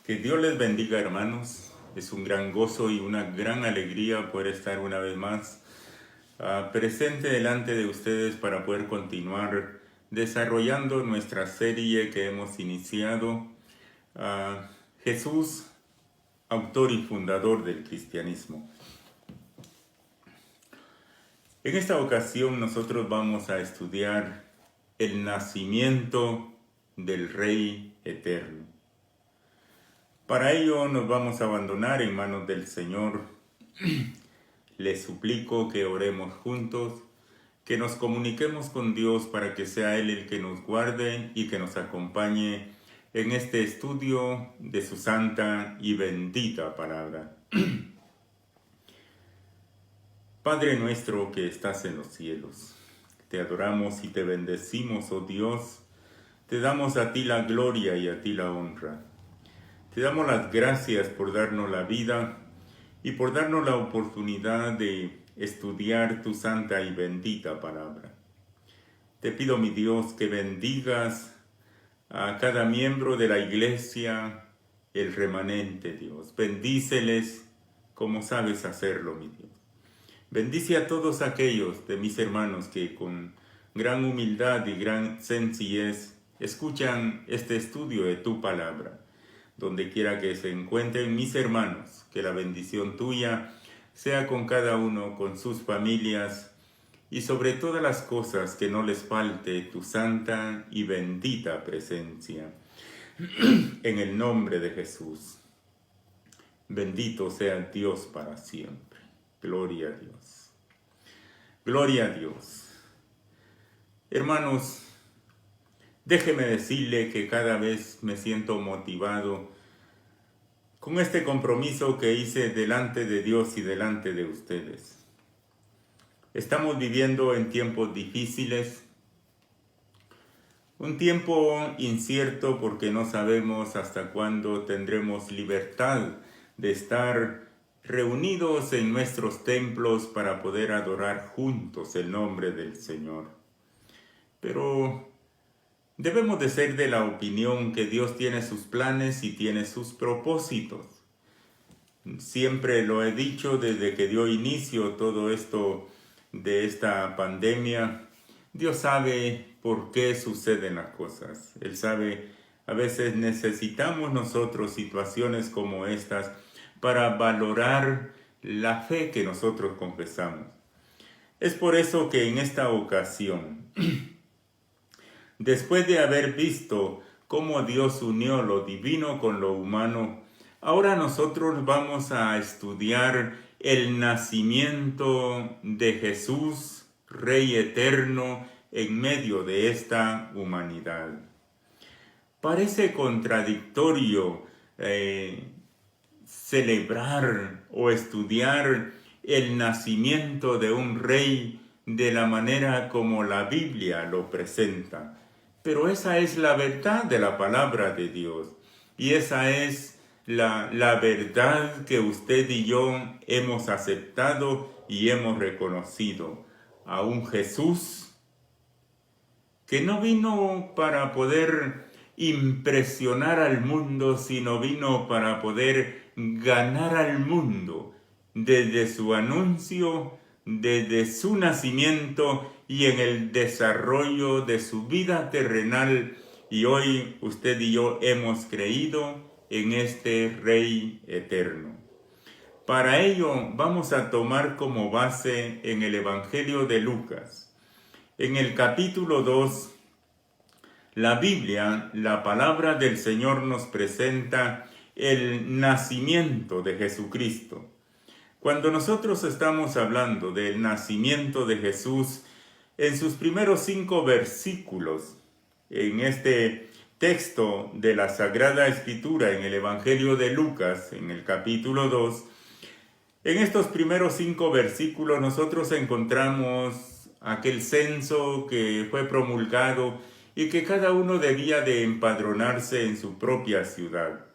Que Dios les bendiga, hermanos. Es un gran gozo y una gran alegría poder estar una vez más presente delante de ustedes para poder continuar desarrollando nuestra serie que hemos iniciado. Jesús, autor y fundador del cristianismo. En esta ocasión nosotros vamos a estudiar el nacimiento del Rey Eterno. Para ello nos vamos a abandonar en manos del Señor. Les suplico que oremos juntos, que nos comuniquemos con Dios para que sea Él el que nos guarde y que nos acompañe en este estudio de su santa y bendita palabra. Padre nuestro que estás en los cielos, te adoramos y te bendecimos, oh Dios, te damos a ti la gloria y a ti la honra. Te damos las gracias por darnos la vida y por darnos la oportunidad de estudiar tu santa y bendita palabra. Te pido, mi Dios, que bendigas a cada miembro de la iglesia, el remanente, Dios. Bendíceles como sabes hacerlo, mi Dios. Bendice a todos aquellos de mis hermanos que con gran humildad y gran sencillez escuchan este estudio de tu palabra. Donde quiera que se encuentren mis hermanos, que la bendición tuya sea con cada uno, con sus familias, y sobre todas las cosas que no les falte tu santa y bendita presencia. En el nombre de Jesús. Bendito sea Dios para siempre. Gloria a Dios. Gloria a Dios. Hermanos, déjeme decirle que cada vez me siento motivado con este compromiso que hice delante de Dios y delante de ustedes. Estamos viviendo en tiempos difíciles, un tiempo incierto porque no sabemos hasta cuándo tendremos libertad de estar reunidos en nuestros templos para poder adorar juntos el nombre del Señor. Pero debemos de ser de la opinión que Dios tiene sus planes y tiene sus propósitos. Siempre lo he dicho desde que dio inicio todo esto de esta pandemia. Dios sabe por qué suceden las cosas. Él sabe, a veces necesitamos nosotros situaciones como estas para valorar la fe que nosotros confesamos. Es por eso que en esta ocasión, después de haber visto cómo Dios unió lo divino con lo humano, ahora nosotros vamos a estudiar el nacimiento de Jesús, Rey Eterno, en medio de esta humanidad. Parece contradictorio celebrar o estudiar el nacimiento de un rey de la manera como la Biblia lo presenta. Pero esa es la verdad de la palabra de Dios. Y esa es la verdad que usted y yo hemos aceptado y hemos reconocido. A un Jesús que no vino para poder impresionar al mundo, sino vino para poder ganar al mundo desde su anuncio, desde su nacimiento y en el desarrollo de su vida terrenal. Y hoy usted y yo hemos creído en este Rey Eterno. Para ello vamos a tomar como base en el Evangelio de Lucas. En el capítulo 2, la Biblia, la palabra del Señor nos presenta el nacimiento de Jesucristo. Cuando nosotros estamos hablando del nacimiento de Jesús, en sus primeros 5 versículos, en este texto de la Sagrada Escritura, en el Evangelio de Lucas, en el capítulo 2, en estos primeros 5 versículos nosotros encontramos aquel censo que fue promulgado y que cada uno debía de empadronarse en su propia ciudad.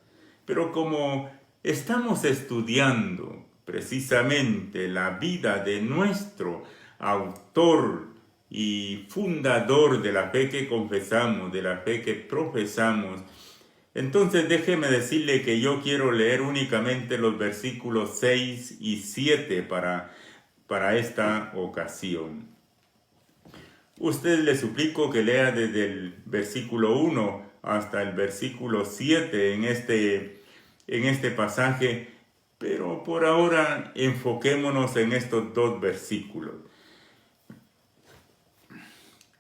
Pero como estamos estudiando precisamente la vida de nuestro autor y fundador de la fe que confesamos, de la fe que profesamos, Entonces déjeme decirle que yo quiero leer únicamente los versículos 6 y 7 para esta ocasión. Usted le suplico que lea desde el versículo 1 hasta el versículo 7 en este pasaje, pero por ahora enfoquémonos en estos dos versículos.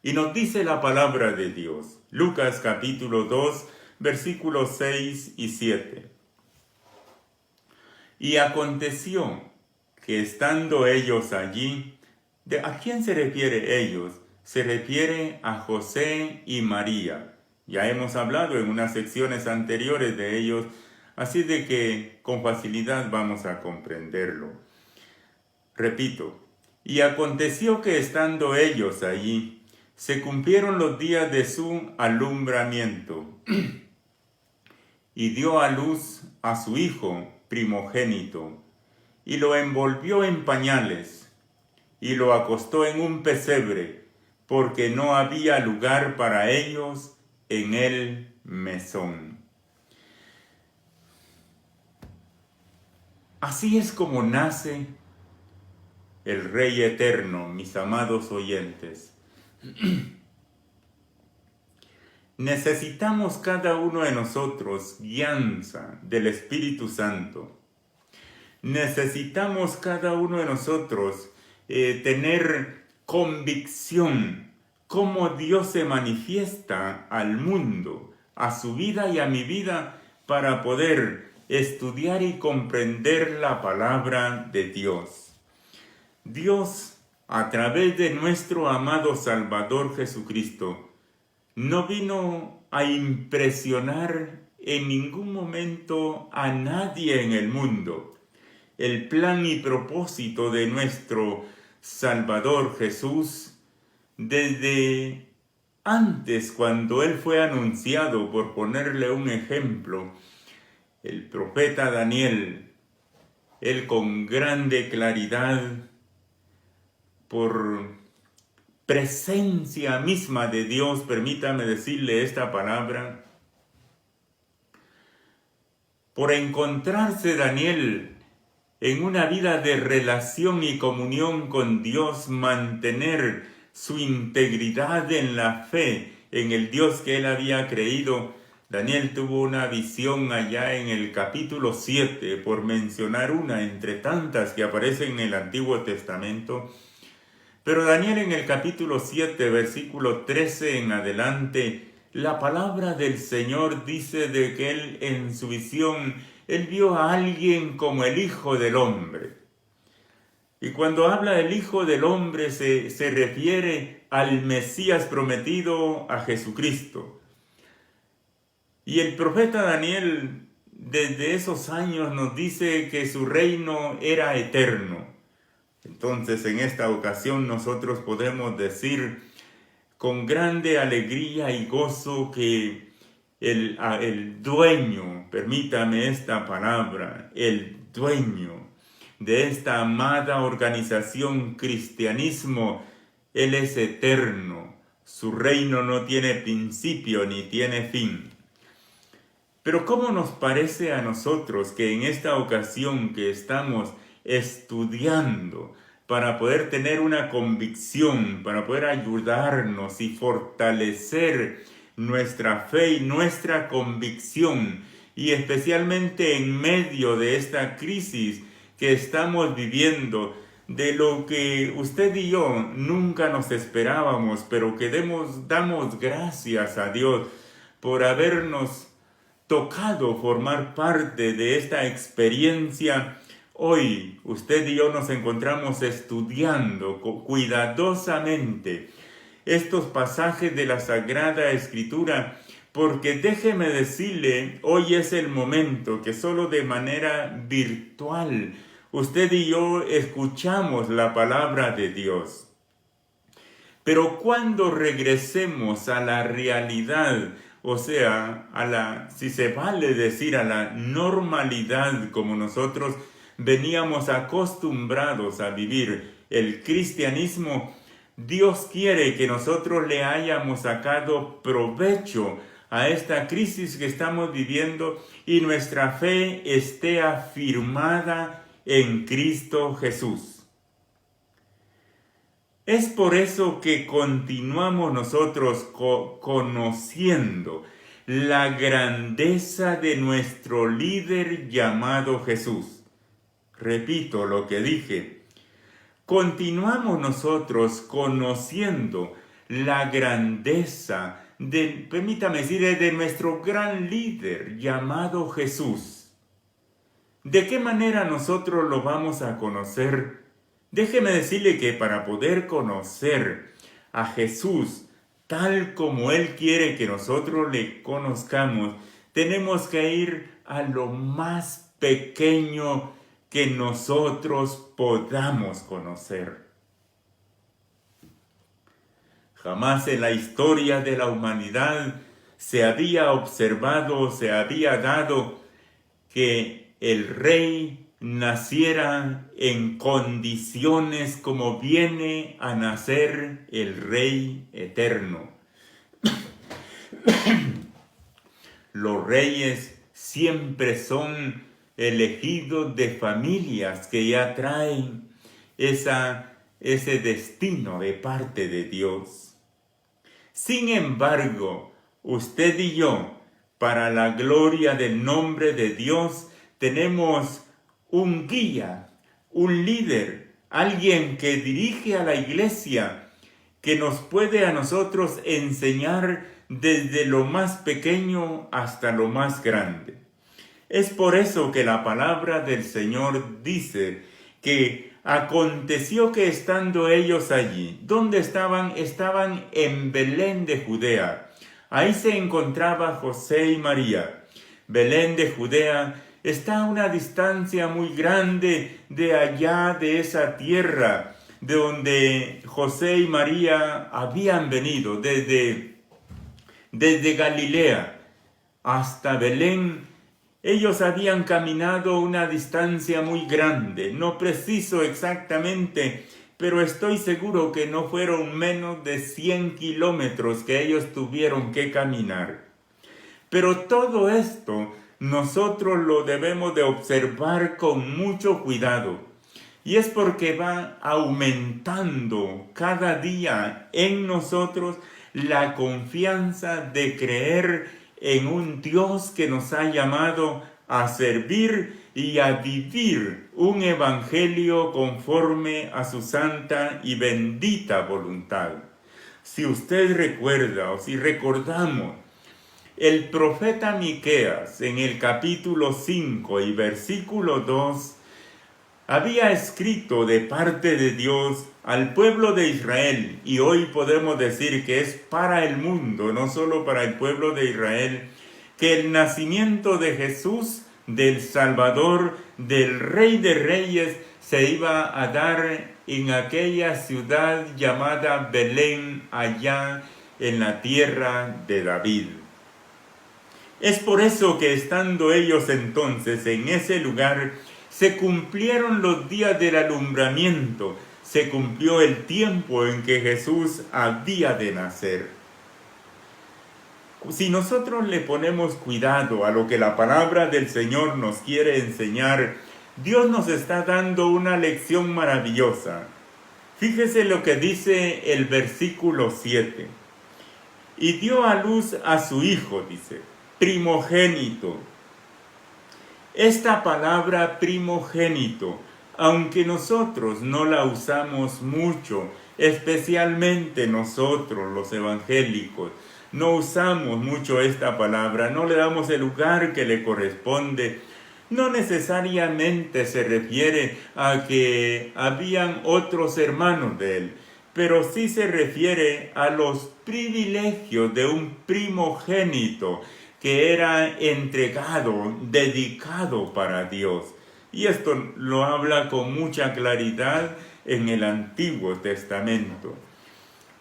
Y nos dice la palabra de Dios, Lucas capítulo 2, versículos 6 y 7. Y aconteció que estando ellos allí, ¿a quién se refiere ellos? Se refiere a José y María. Ya hemos hablado en unas secciones anteriores de ellos, así de que con facilidad vamos a comprenderlo. Repito, y aconteció que estando ellos allí, se cumplieron los días de su alumbramiento, y dio a luz a su hijo primogénito, y lo envolvió en pañales, y lo acostó en un pesebre, porque no había lugar para ellos en el mesón. Así es como nace el Rey Eterno, mis amados oyentes. Necesitamos cada uno de nosotros guianza del Espíritu Santo. Necesitamos cada uno de nosotros tener convicción cómo Dios se manifiesta al mundo, a su vida y a mi vida, para poder estudiar y comprender la palabra de Dios. Dios, a través de nuestro amado Salvador Jesucristo, no vino a impresionar en ningún momento a nadie en el mundo. El plan y propósito de nuestro Salvador Jesús, desde antes, cuando Él fue anunciado, por ponerle un ejemplo, el profeta Daniel, él con grande claridad, por presencia misma de Dios, permítame decirle esta palabra, por encontrarse Daniel en una vida de relación y comunión con Dios, mantener su integridad en la fe, en el Dios que él había creído. Daniel tuvo una visión allá en el capítulo 7, por mencionar una entre tantas que aparecen en el Antiguo Testamento. Pero Daniel en el capítulo 7, versículo 13 en adelante, la palabra del Señor dice de que él en su visión, él vio a alguien como el Hijo del Hombre. Y cuando habla del Hijo del Hombre se refiere al Mesías prometido, a Jesucristo. Y el profeta Daniel desde esos años nos dice que su reino era eterno. Entonces en esta ocasión nosotros podemos decir con grande alegría y gozo que el dueño, permítame esta palabra, el dueño de esta amada organización cristianismo, Él es eterno. Su reino no tiene principio ni tiene fin. Pero ¿cómo nos parece a nosotros que en esta ocasión que estamos estudiando para poder tener una convicción, para poder ayudarnos y fortalecer nuestra fe y nuestra convicción, y especialmente en medio de esta crisis que estamos viviendo, de lo que usted y yo nunca nos esperábamos, pero que damos gracias a Dios por habernos tocado formar parte de esta experiencia. Hoy usted y yo nos encontramos estudiando cuidadosamente estos pasajes de la Sagrada Escritura, porque déjeme decirle, hoy es el momento que solo de manera virtual usted y yo escuchamos la palabra de Dios. Pero cuando regresemos a la realidad, o sea, si se vale decir, a la normalidad como nosotros veníamos acostumbrados a vivir el cristianismo, Dios quiere que nosotros le hayamos sacado provecho a esta crisis que estamos viviendo y nuestra fe esté afirmada en Cristo Jesús. Es por eso que continuamos nosotros conociendo la grandeza de nuestro líder llamado Jesús. Repito lo que dije. Continuamos nosotros conociendo la grandeza permítame decir, de nuestro gran líder llamado Jesús. ¿De qué manera nosotros lo vamos a conocer? Déjeme decirle que para poder conocer a Jesús tal como Él quiere que nosotros le conozcamos, tenemos que ir a lo más pequeño que nosotros podamos conocer. Jamás en la historia de la humanidad se había observado, se había dado que el rey naciera en condiciones como viene a nacer el Rey eterno. Los reyes siempre son elegidos de familias que ya traen ese destino de parte de Dios. Sin embargo, usted y yo, para la gloria del nombre de Dios, tenemos un guía, un líder, alguien que dirige a la iglesia, que nos puede a nosotros enseñar desde lo más pequeño hasta lo más grande. Es por eso que la palabra del Señor dice que aconteció que estando ellos allí, ¿dónde estaban? Estaban en Belén de Judea. Ahí se encontraba José y María. Belén de Judea está a una distancia muy grande de allá, de esa tierra, de donde José y María habían venido, desde Galilea hasta Belén. Ellos habían caminado una distancia muy grande, no preciso exactamente, pero estoy seguro que no fueron menos de 100 kilómetros que ellos tuvieron que caminar. Pero todo esto nosotros lo debemos de observar con mucho cuidado, y es porque va aumentando cada día en nosotros la confianza de creer en un Dios que nos ha llamado a servir y a vivir un evangelio conforme a su santa y bendita voluntad. Si usted recuerda o si recordamos, el profeta Miqueas en el capítulo 5 y versículo 2 había escrito de parte de Dios al pueblo de Israel, y hoy podemos decir que es para el mundo, no solo para el pueblo de Israel, que el nacimiento de Jesús, del Salvador, del Rey de Reyes, se iba a dar en aquella ciudad llamada Belén, allá en la tierra de David. Es por eso que estando ellos entonces en ese lugar, se cumplieron los días del alumbramiento, se cumplió el tiempo en que Jesús había de nacer. Si nosotros le ponemos cuidado a lo que la palabra del Señor nos quiere enseñar, Dios nos está dando una lección maravillosa. Fíjese lo que dice el versículo 7. Y dio a luz a su hijo, dice, primogénito. Esta palabra primogénito, aunque nosotros no la usamos mucho, especialmente nosotros los evangélicos, no usamos mucho esta palabra, no le damos el lugar que le corresponde. No necesariamente se refiere a que habían otros hermanos de él, pero sí se refiere a los privilegios de un primogénito que era entregado, dedicado para Dios. Y esto lo habla con mucha claridad en el Antiguo Testamento.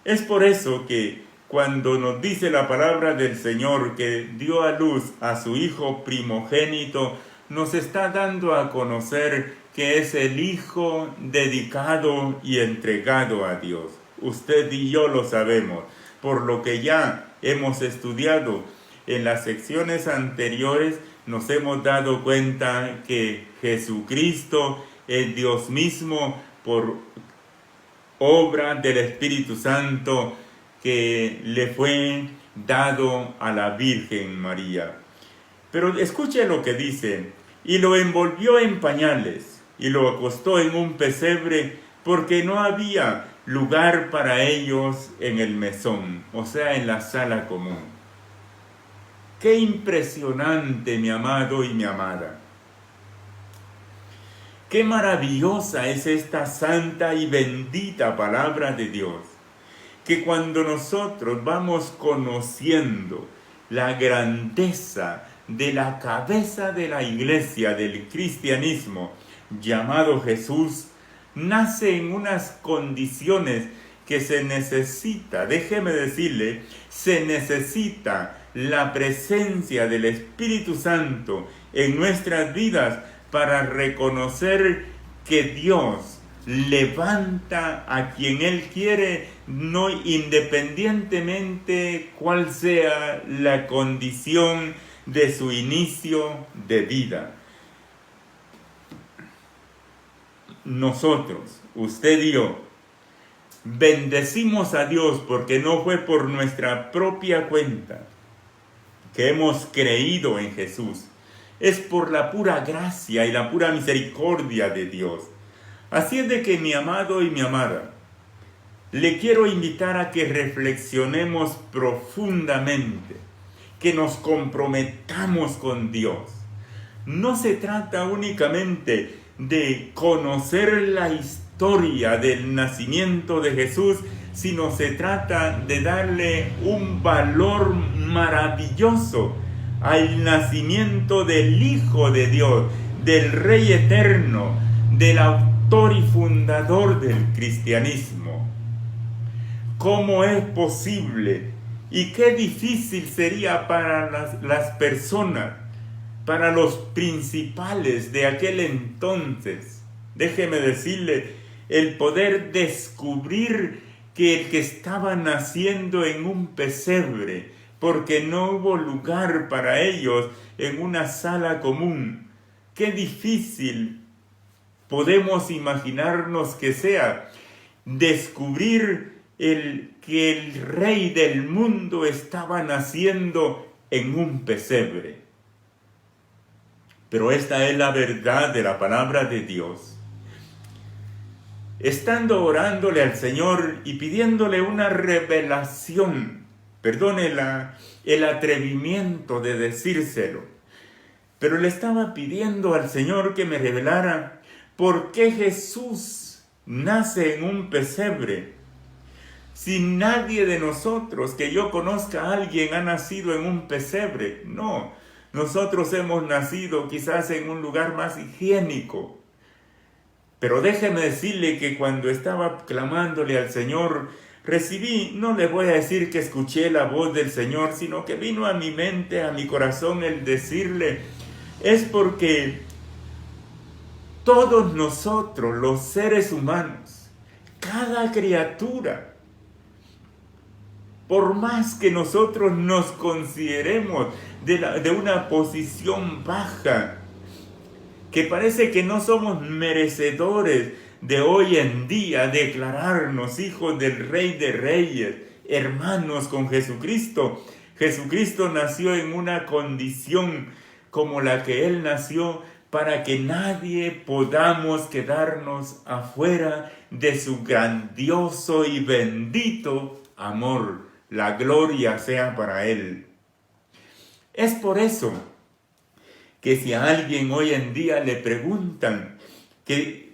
Es por eso que cuando nos dice la palabra del Señor que dio a luz a su hijo primogénito, nos está dando a conocer que es el hijo dedicado y entregado a Dios. Usted y yo lo sabemos, por lo que ya hemos estudiado en las secciones anteriores nos hemos dado cuenta que Jesucristo es Dios mismo por obra del Espíritu Santo que le fue dado a la Virgen María. Pero escuche lo que dice: y lo envolvió en pañales y lo acostó en un pesebre, porque no había lugar para ellos en el mesón, o sea, en la sala común. Qué impresionante, mi amado y mi amada. Qué maravillosa es esta santa y bendita palabra de Dios, que cuando nosotros vamos conociendo la grandeza de la cabeza de la iglesia, del cristianismo, llamado Jesús, nace en unas condiciones que se necesita, déjeme decirle, se necesita la presencia del Espíritu Santo en nuestras vidas para reconocer que Dios levanta a quien Él quiere, no independientemente cuál sea la condición de su inicio de vida. Nosotros, usted y yo, bendecimos a Dios porque no fue por nuestra propia cuenta que hemos creído en Jesús. Es por la pura gracia y la pura misericordia de Dios. Así es de que, mi amado y mi amada, le quiero invitar a que reflexionemos profundamente, que nos comprometamos con Dios. No se trata únicamente de conocer la historia del nacimiento de Jesús, sino se trata de darle un valor maravilloso al nacimiento del Hijo de Dios, del Rey eterno, del autor y fundador del cristianismo. ¿Cómo es posible? Y qué difícil sería para las personas, para los principales de aquel entonces, déjeme decirle, el poder descubrir que el que estaba naciendo en un pesebre, porque no hubo lugar para ellos en una sala común. Qué difícil podemos imaginarnos que sea descubrir que el Rey del mundo estaba naciendo en un pesebre. Pero esta es la verdad de la palabra de Dios. Estando orándole al Señor y pidiéndole una revelación, perdone el atrevimiento de decírselo, pero le estaba pidiendo al Señor que me revelara por qué Jesús nace en un pesebre. Si nadie de nosotros, que yo conozca a alguien, ha nacido en un pesebre. No, nosotros hemos nacido quizás en un lugar más higiénico. Pero déjeme decirle que cuando estaba clamándole al Señor, recibí, no le voy a decir que escuché la voz del Señor, sino que vino a mi mente, a mi corazón el decirle, es porque todos nosotros, los seres humanos, cada criatura, por más que nosotros nos consideremos de una posición baja, que parece que no somos merecedores de hoy en día declararnos hijos del Rey de Reyes, hermanos con Jesucristo. Jesucristo nació en una condición como la que Él nació para que nadie podamos quedarnos afuera de su grandioso y bendito amor. La gloria sea para Él. Es por eso que si a alguien hoy en día le preguntan ¿qué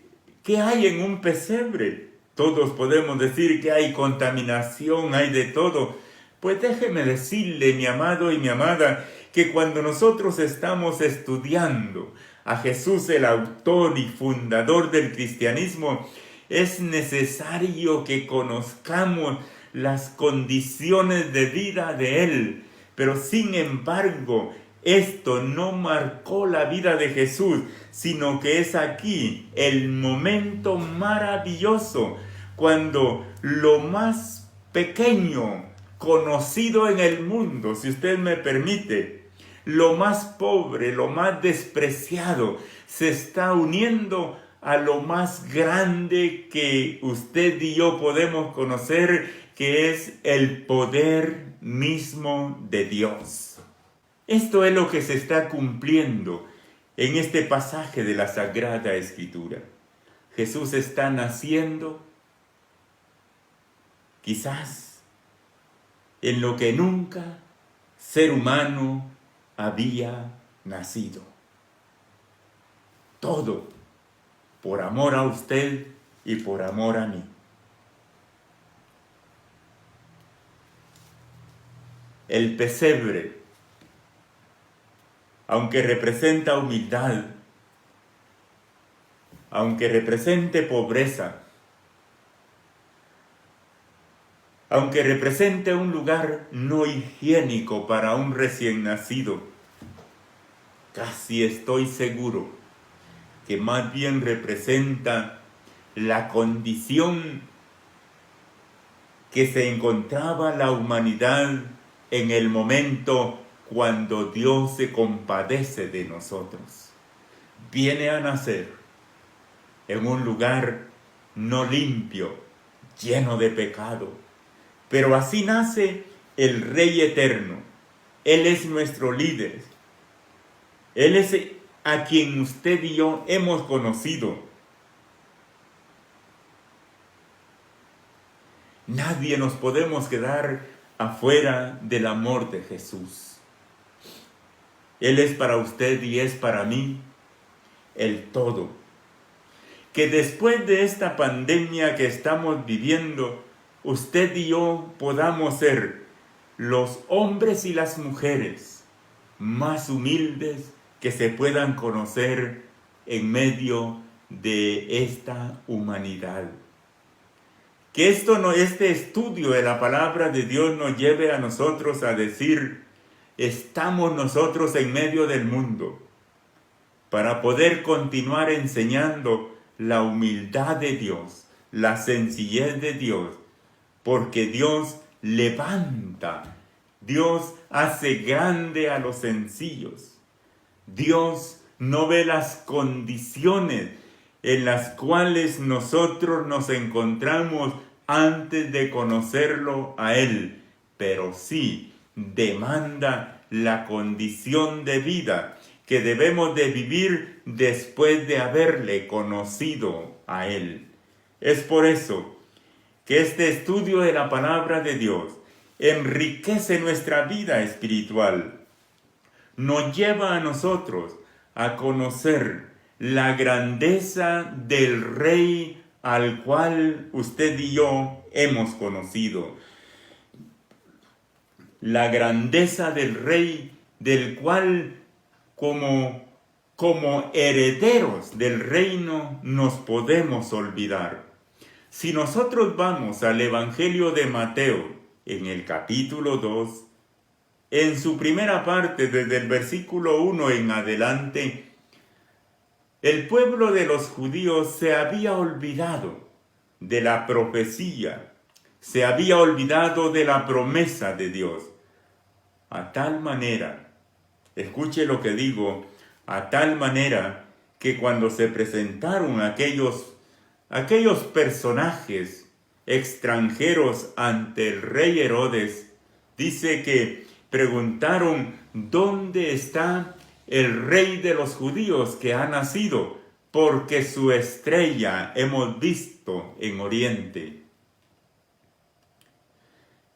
hay en un pesebre? Todos podemos decir que hay contaminación, hay de todo. Pues déjeme decirle, mi amado y mi amada, que cuando nosotros estamos estudiando a Jesús, el autor y fundador del cristianismo, es necesario que conozcamos las condiciones de vida de Él. Pero sin embargo, esto no marcó la vida de Jesús, sino que es aquí el momento maravilloso cuando lo más pequeño conocido en el mundo, si usted me permite, lo más pobre, lo más despreciado, se está uniendo a lo más grande que usted y yo podemos conocer, que es el poder mismo de Dios. Esto es lo que se está cumpliendo en este pasaje de la Sagrada Escritura. Jesús está naciendo, quizás, en lo que nunca ser humano había nacido. Todo por amor a usted y por amor a mí. El pesebre, aunque representa humildad, aunque represente pobreza, aunque represente un lugar no higiénico para un recién nacido, casi estoy seguro que más bien representa la condición que se encontraba la humanidad en el momento cuando Dios se compadece de nosotros. Viene a nacer en un lugar no limpio, lleno de pecado, pero así nace el Rey Eterno. Él es nuestro líder. Él es a quien usted y yo hemos conocido. Nadie nos podemos quedar afuera del amor de Jesús. Él es para usted y es para mí el todo. Que después de esta pandemia que estamos viviendo, usted y yo podamos ser los hombres y las mujeres más humildes que se puedan conocer en medio de esta humanidad. Que este estudio de la palabra de Dios nos lleve a nosotros a decir, estamos nosotros en medio del mundo, para poder continuar enseñando la humildad de Dios, la sencillez de Dios, porque Dios levanta, Dios hace grande a los sencillos. Dios no ve las condiciones en las cuales nosotros nos encontramos antes de conocerlo a Él, pero sí demanda la condición de vida que debemos de vivir después de haberle conocido a Él. Es por eso que este estudio de la palabra de Dios enriquece nuestra vida espiritual, nos lleva a nosotros a conocer la grandeza del Rey al cual usted y yo hemos conocido. La grandeza del Rey del cual como herederos del reino nos podemos olvidar. Si nosotros vamos al Evangelio de Mateo en el capítulo 2, en su primera parte, desde el versículo 1 en adelante, el pueblo de los judíos se había olvidado de la profecía, se había olvidado de la promesa de Dios. A tal manera, escuche lo que digo, a tal manera que cuando se presentaron aquellos personajes extranjeros ante el rey Herodes, dice que preguntaron, ¿dónde está el rey de los judíos que ha nacido? Porque su estrella hemos visto en Oriente.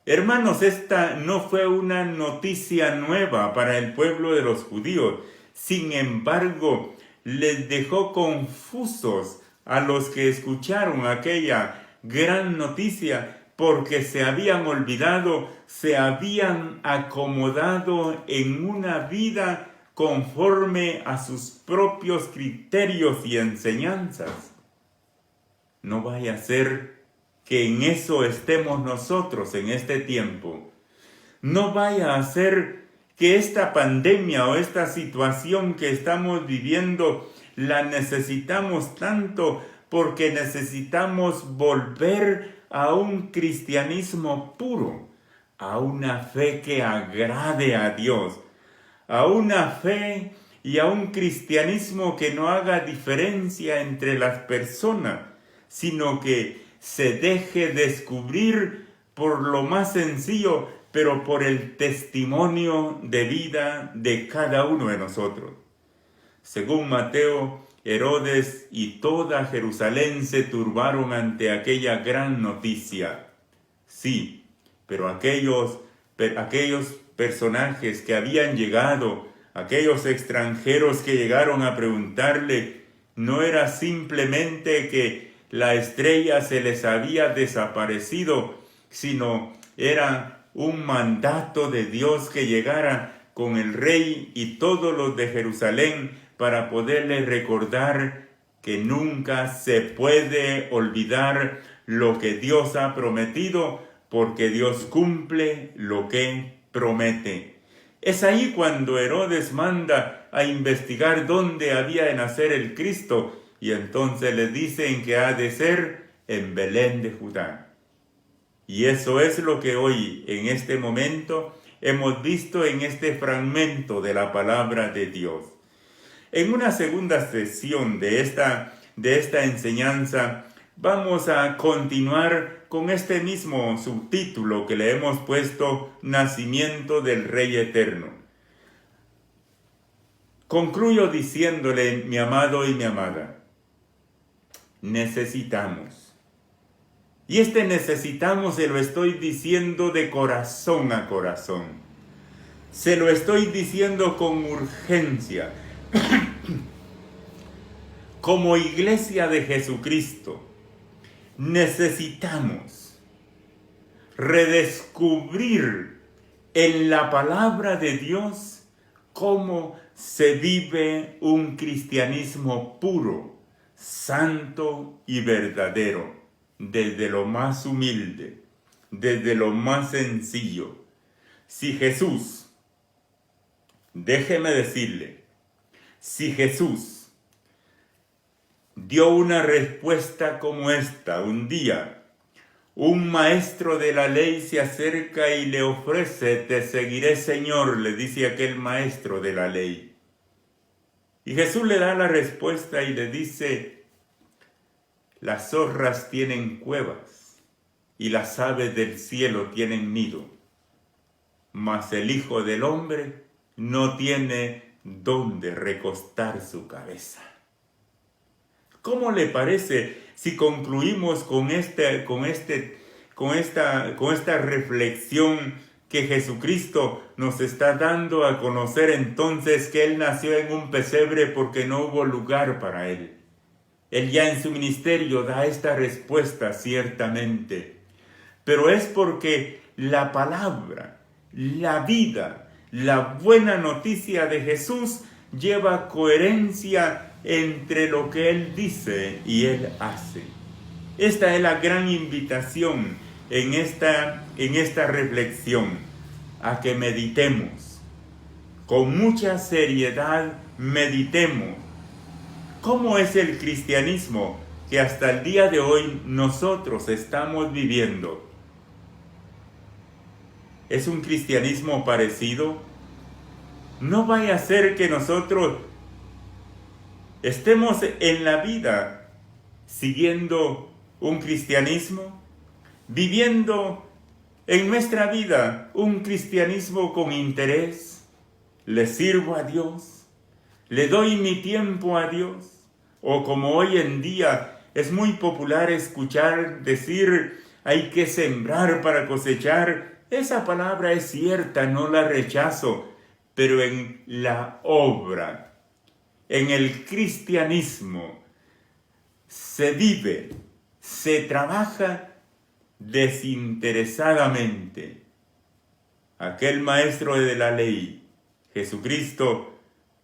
Hermanos, esta no fue una noticia nueva para el pueblo de los judíos. Sin embargo, les dejó confusos a los que escucharon aquella gran noticia, porque se habían olvidado, se habían acomodado en una vida conforme a sus propios criterios y enseñanzas. No vaya a ser que en eso estemos nosotros en este tiempo. No vaya a ser que esta pandemia o esta situación que estamos viviendo la necesitamos tanto porque necesitamos volver a un cristianismo puro, a una fe que agrade a Dios, a una fe y a un cristianismo que no haga diferencia entre las personas, sino que se deje descubrir por lo más sencillo, pero por el testimonio de vida de cada uno de nosotros. Según Mateo, Herodes y toda Jerusalén se turbaron ante aquella gran noticia. Sí, pero aquellos personajes que habían llegado, aquellos extranjeros que llegaron a preguntarle, no era simplemente que la estrella se les había desaparecido, sino era un mandato de Dios que llegara con el rey y todos los de Jerusalén para poderles recordar que nunca se puede olvidar lo que Dios ha prometido, porque Dios cumple lo que promete. Es ahí cuando Herodes manda a investigar dónde había de nacer el Cristo, y entonces le dicen que ha de ser en Belén de Judá. Y eso es lo que hoy, en este momento, hemos visto en este fragmento de la palabra de Dios. En una segunda sesión de esta enseñanza, vamos a continuar con este mismo subtítulo que le hemos puesto, Nacimiento del Rey Eterno. Concluyo diciéndole, mi amado y mi amada, necesitamos. Y necesitamos se lo estoy diciendo de corazón a corazón. Se lo estoy diciendo con urgencia. Como Iglesia de Jesucristo, necesitamos redescubrir en la palabra de Dios cómo se vive un cristianismo puro, santo y verdadero, desde lo más humilde, desde lo más sencillo. Si Jesús, déjeme decirle, si Jesús dio una respuesta como esta un día, un maestro de la ley se acerca y le ofrece, te seguiré, Señor, le dice aquel maestro de la ley. Y Jesús le da la respuesta y le dice, las zorras tienen cuevas y las aves del cielo tienen nido, mas el Hijo del Hombre no tiene dónde recostar su cabeza. ¿Cómo le parece si concluimos con esta reflexión que Jesucristo nos está dando a conocer entonces que Él nació en un pesebre porque no hubo lugar para Él? Él ya en su ministerio da esta respuesta ciertamente, pero es porque la palabra, la vida, la buena noticia de Jesús lleva coherencia entre lo que Él dice y Él hace. Esta es la gran invitación en esta reflexión, a que meditemos, con mucha seriedad meditemos. ¿Cómo es el cristianismo que hasta el día de hoy nosotros estamos viviendo? ¿Es un cristianismo parecido? No vaya a ser que nosotros estemos en la vida siguiendo un cristianismo, viviendo en nuestra vida un cristianismo con interés. ¿Le sirvo a Dios? ¿Le doy mi tiempo a Dios? O como hoy en día es muy popular escuchar decir, hay que sembrar para cosechar. Esa palabra es cierta, no la rechazo, pero en la obra, en el cristianismo, se vive, se trabaja desinteresadamente. Aquel maestro de la ley, Jesucristo,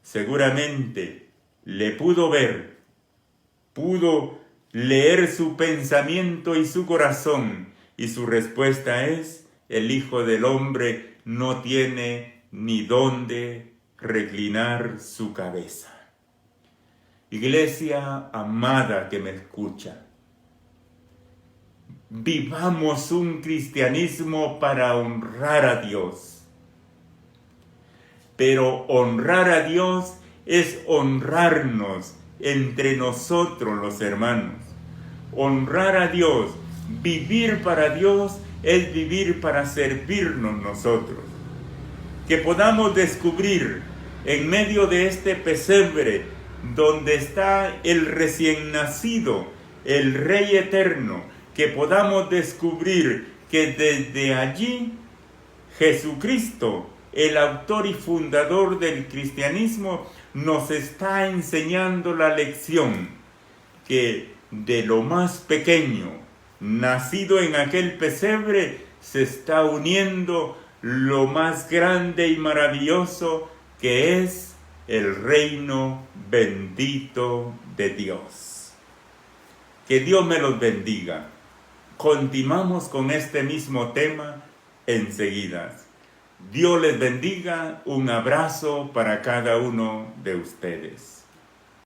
seguramente le pudo ver, pudo leer su pensamiento y su corazón, y su respuesta es, el Hijo del Hombre no tiene ni dónde reclinar su cabeza. Iglesia amada que me escucha, vivamos un cristianismo para honrar a Dios. Pero honrar a Dios es honrarnos entre nosotros los hermanos. Honrar a Dios, vivir para Dios, es vivir para servirnos nosotros. Que podamos descubrir en medio de este pesebre donde está el recién nacido, el Rey eterno, que podamos descubrir que desde allí Jesucristo, el autor y fundador del cristianismo, nos está enseñando la lección que de lo más pequeño, nacido en aquel pesebre, se está uniendo lo más grande y maravilloso que es el reino bendito de Dios. Que Dios me los bendiga. Continuamos con este mismo tema enseguida. Dios les bendiga. Un abrazo para cada uno de ustedes.